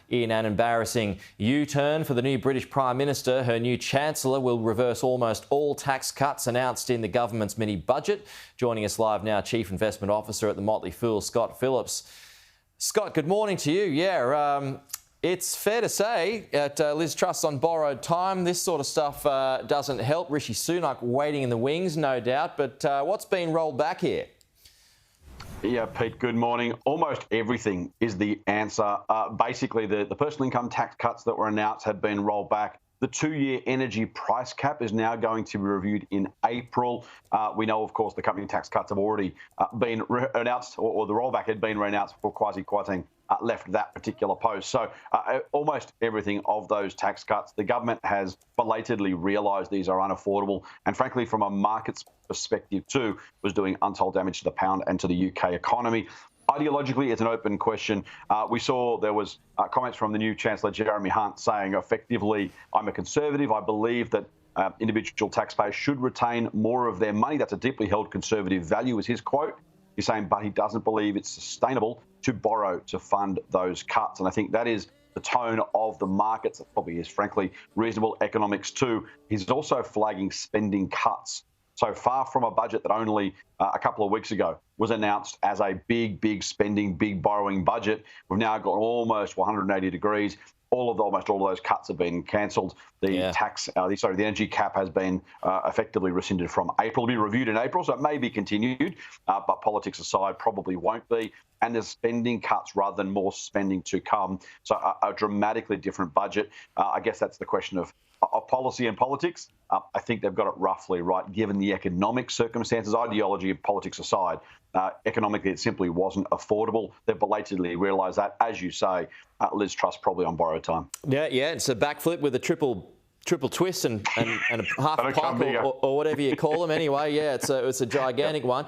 in an embarrassing U-turn for the new British Prime Minister. Her new Chancellor will reverse almost all tax cuts announced in the government's mini-budget. Joining us live now, Chief Investment Officer at the Motley Phillips. Scott, good morning to you. It's fair to say at Liz Truss on borrowed time, this sort of stuff doesn't help. Rishi Sunak waiting in the wings, no doubt. But what's been rolled back here? Yeah, Pete, good morning. Almost everything is the answer. Basically, the personal income tax cuts that were announced had been rolled back. The 2-year energy price cap is now going to be reviewed in April. We know, of course, the company tax cuts have already been announced, or the rollback had been announced before Kwasi Kwarteng left that particular post. So almost everything of those tax cuts, the government has belatedly realised these are unaffordable. And frankly, from a market's perspective too, was doing untold damage to the pound and to the UK economy. Ideologically, it's an open question. We saw there was comments from the new Chancellor, Jeremy Hunt, saying effectively, I'm a conservative. I believe that individual taxpayers should retain more of their money. That's a deeply held conservative value, is his quote. He's saying, but he doesn't believe it's sustainable to borrow to fund those cuts. And I think that is the tone of the markets. It probably is, frankly, reasonable economics too. He's also flagging spending cuts. So far from a budget that only a couple of weeks ago was announced as a big spending, big borrowing budget, we've now got almost 180 degrees. Almost all of those cuts have been cancelled. The the energy cap has been effectively rescinded from April. It'll be reviewed in April, so it may be continued, but politics aside, probably won't be. And there's spending cuts rather than more spending to come. So a dramatically different budget. I guess that's the question of policy and politics. I think they've got it roughly right, given the economic circumstances. Ideology and politics aside, economically it simply wasn't affordable. They've belatedly realised that. As you say, Liz Truss probably on borrowed time. Yeah, it's a backflip with a triple twist and a half a pump or whatever you call them. Anyway, yeah, it's a gigantic one.